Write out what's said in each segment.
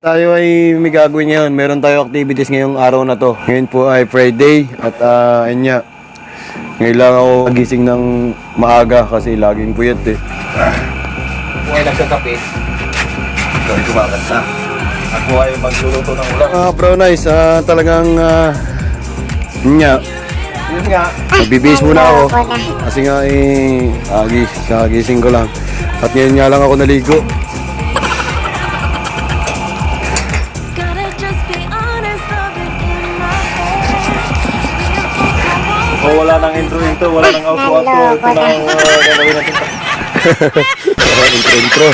Tayo ay may gagawin ngayon. Meron tayo activities ngayong araw na to. Ngayon po ay Friday at ayun nga. Ngayon lang ako nagising ng maaga kasi laging puyat eh. Kung ay nagkakape, ito ay kumakanta. Ako ay magluluto ng ulam. Brown eyes, talagang yun nga. Yun nga. Nagbibihis muna ako kasi nga kagising ko lang. At ngayon nga lang ako naligo. Oh, wala nang intro, wala nang outro. Ito na ang gagawin natin. Intro.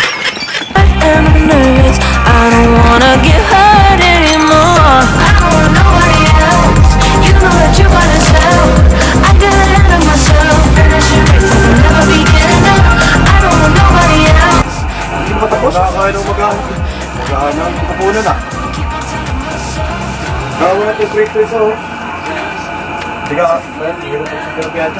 I don't wanna get hurt anymore. I don't want nobody else. You know that you wanna sell. I get ahead of myself. Finishing races and never beginning up. I don't want nobody else. Hindi pa tapos? Nakakain ng mag-ahan ng tapunan na. Gawin natin quick-quick oh. Tiga, hirap po sa therapy dyan.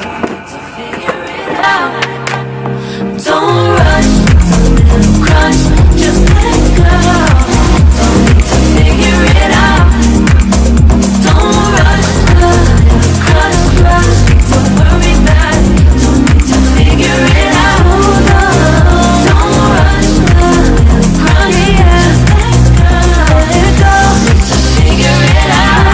Don't rush, a little crush, just let go. Don't need to figure it out. Don't rush, a little crush, don't worry about it. Don't need to figure it out. Don't rush, a little crush, just let go. Don't need to figure it out.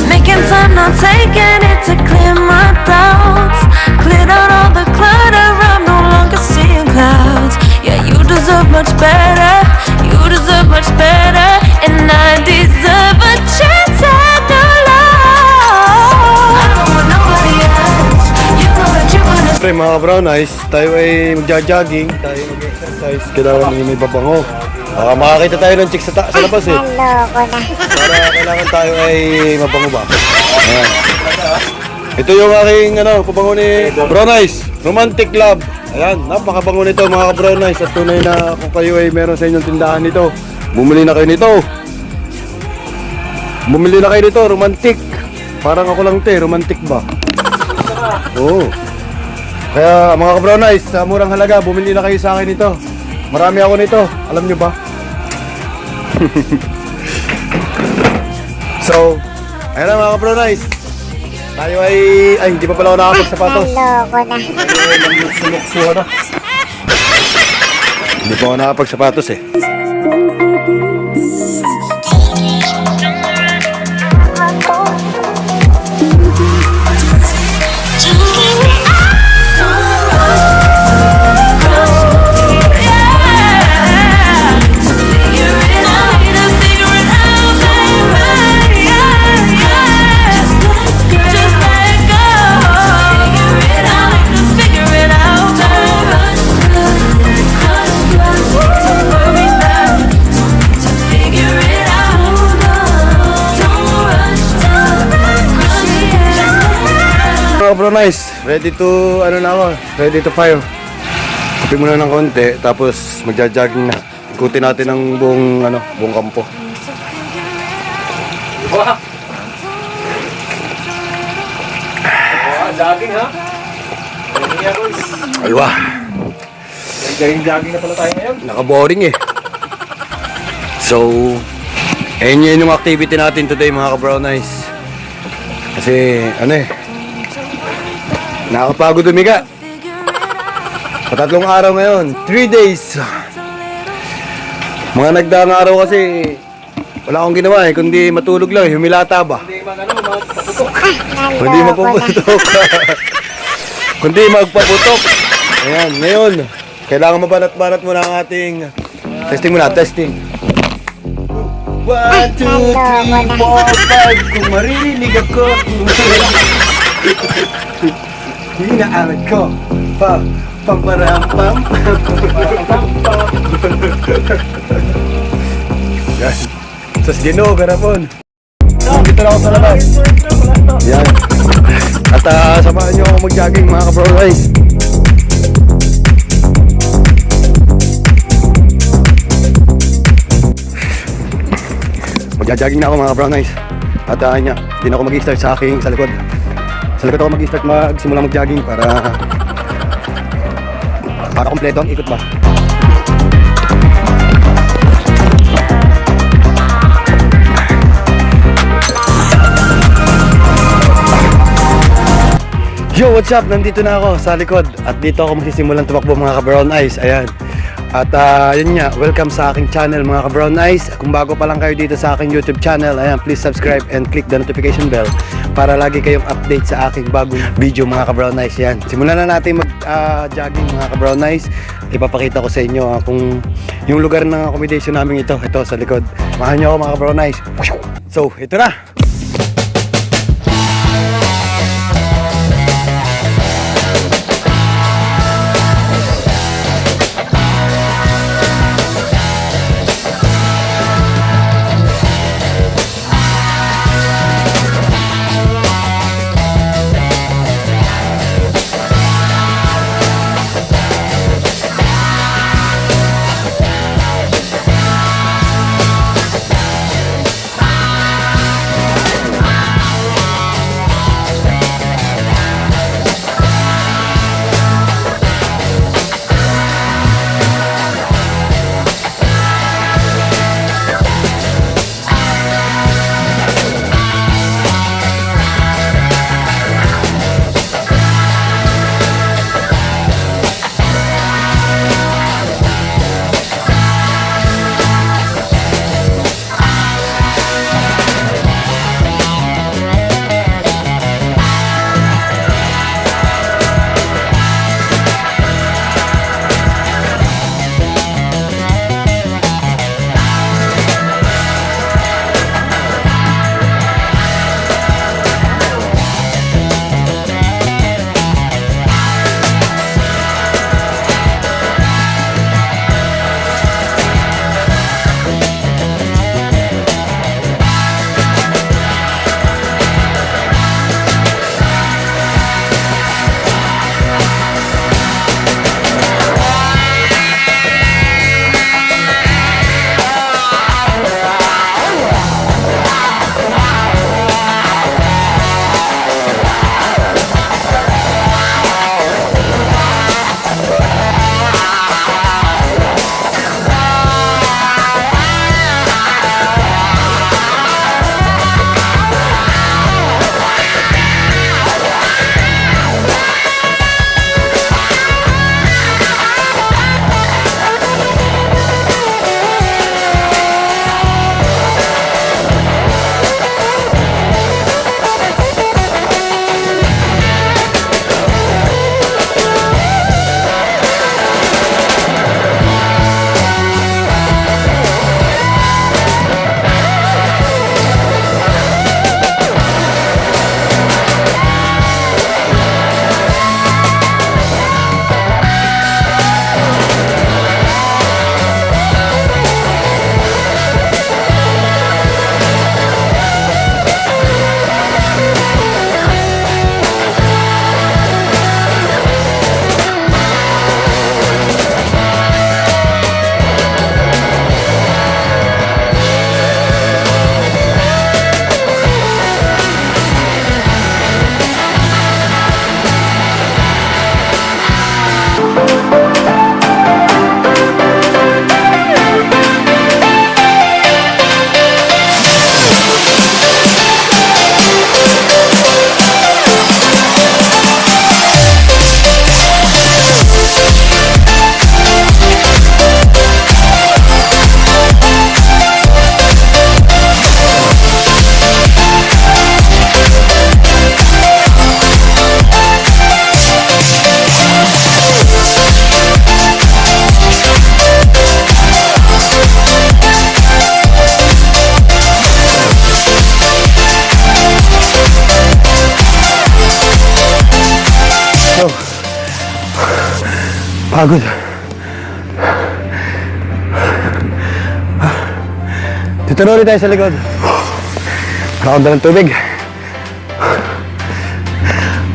Making time, not taking it to clear my doubts. Cleared out all the clutter, I'm no longer seeing clouds. Yeah, you deserve much better. You deserve much better. And I deserve a chance at your love. I don't want nobody else. You know that you wanna. Siyempre mga brown eyes, tayo ay magja-jogging, tayo mag-exercise, kailangan may babango. Makakita tayo ng chicks sa labas eh. Para kailangan tayo ay mabango ba? Ayan. Ito yung aking pabango ni Brown Eyes, Romantic Love. Ayan, napakabango nito mga Brown Eyes. At tunay na kung kayo ay meron sa inyong tindahan nito, bumili na kayo nito. Bumili na kayo nito, romantic. Parang ako lang ito romantic ba? Oo. Kaya mga Brown Eyes, sa murang halaga, bumili na kayo sa akin nito. Marami ako nito, alam nyo ba? So, ayan na mga Brown Eyes. Tayo ay hindi pa pala ako nakapagsapatos. Suluksuhan na. Hindi pa ako nakapagsapatos eh. Bro, nice. Ready to, ready to fire. Kapi muna ng konti, tapos magja-jogging na. Ikutin natin ang buong kampo. Wow! Jogging ha? Aywa. Jogging na pala tayo ngayon. Naka-boring eh. So, ayun yung activity natin today mga ka-brown eyes. Kasi, nakakapagod umiga. Patatlong araw ngayon, 3 days. Mga nagdaang araw kasi wala akong ginawa kundi matulog lang, humilata ba? Kundi magpaputok. Kundi magpaputok. Ayan, ngayon, kailangan mabanat-banat muna ang ating testing muna, testing. 1, 2, 3, 4, 5. Kung maririnig ako. Hinaalat ko. Pam-pam-pam-pam. Yan. Sas Ginoo, garapon. Dito na ako sa labas. Yan. At samahan nyo ako mag-jogging mga ka-brown eyes. Mag-jogging na ako mga ka-brown eyes. At hindi na ako mag-i-start sa likod. Sa likod ako mag-start magsimula mag-jogging para kompleto ang ikot ba. what's up? Nandito na ako sa likod at dito ako magsisimulan tumakbo mga ka-brown eyes. Ayan. At yun nga, welcome sa aking channel mga ka-brown eyes. Kung bago pa lang kayo dito sa aking YouTube channel, ayan, please subscribe and click the notification bell para lagi kayong update sa aking bagong video mga ka-brown eyes. Yan. Simulan na natin mag-jogging mga ka-brown eyes. Ipapakita ko sa inyo kung yung lugar ng accommodation namin ito sa likod. Mahan nyo ako mga ka-brown eyes. So, ito na! Pagod. Dito na ulit tayo sa likod. Nakakanda ng tubig.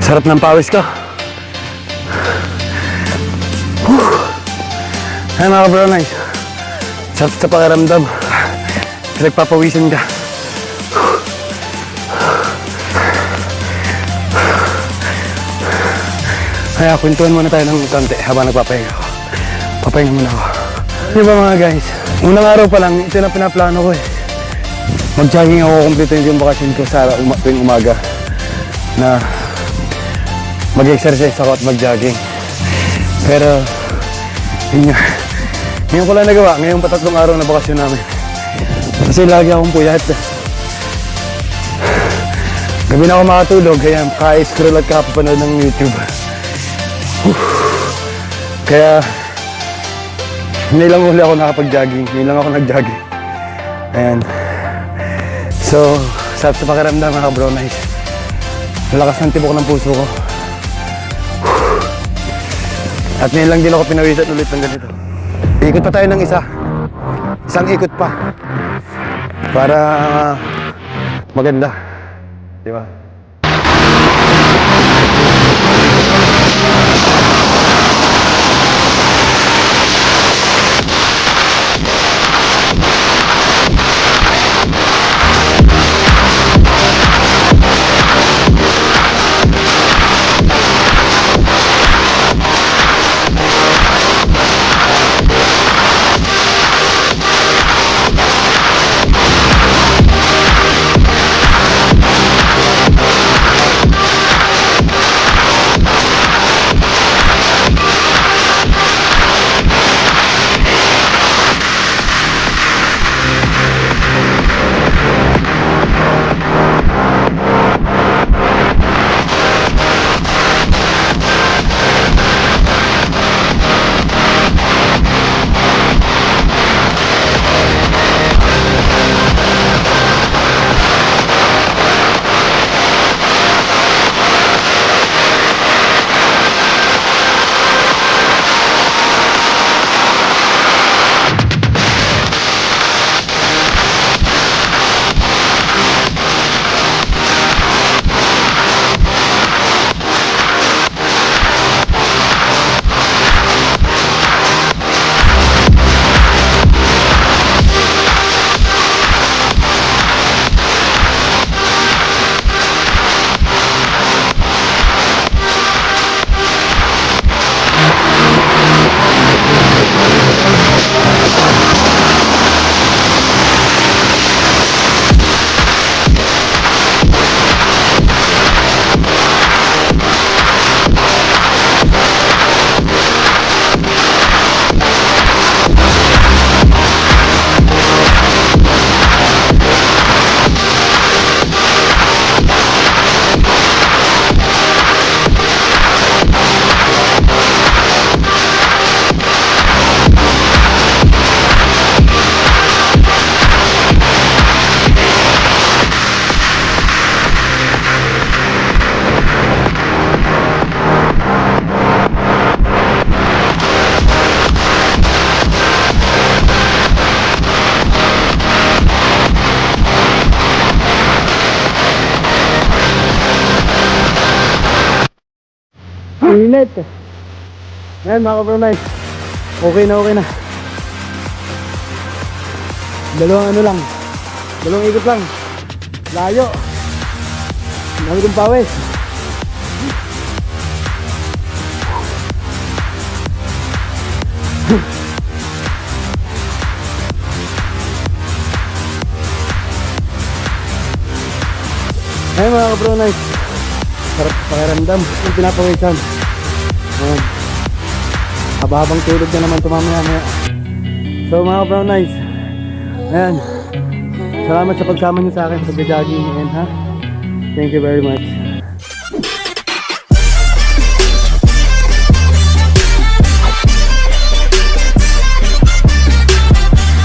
Sarap ng pawis ko. Ay mga ka-brown eyes. Sarap sa pakiramdam. Nagpapawisan ka. Kaya kwentuhan muna tayo ng konti habang nagpapahinga ako. Papahinga muna ako. Di ba mga guys? Unang araw pa lang, ito na pinaplano ko eh. Mag-jogging ako, kumpleto yung bakasyon ko sa tuwing umaga. Na mag-exercise ako at mag-jogging. Pero, yun nga. Ngayon ko lang nagawa. Ngayon pa 3 araw na bakasyon namin. Kasi lagi akong puyat. Gabi na ako makatulog. Kaya ka-scroll at kapapanood ng YouTube. Kaya, hindi lang uli ako nakapag-jogging. Hindi lang ako nag-jogging. Ayan. So, sarap sa pakiramdam mga bro, nice. Malakas ng tibok ng puso ko. At ngayon lang din ako pinawisan ulit ng ganito. Ikot pa tayo ng isa. Isang ikot pa. Para maganda. Di ba? Init. Ayan mga kabro, nice. Okay na. Dalawang ano lang. Dalawang ikot lang. Layo. Dami kong pawis. Ayan mga kabro, nice. Sarap pakiramdam yung pinapawisan. Ayan. Haba-habang tulog na naman tumamaya-maya. So mga brown eyes, ayan, salamat sa pagsama niyo sa akin sa jogging, and ha, thank you very much.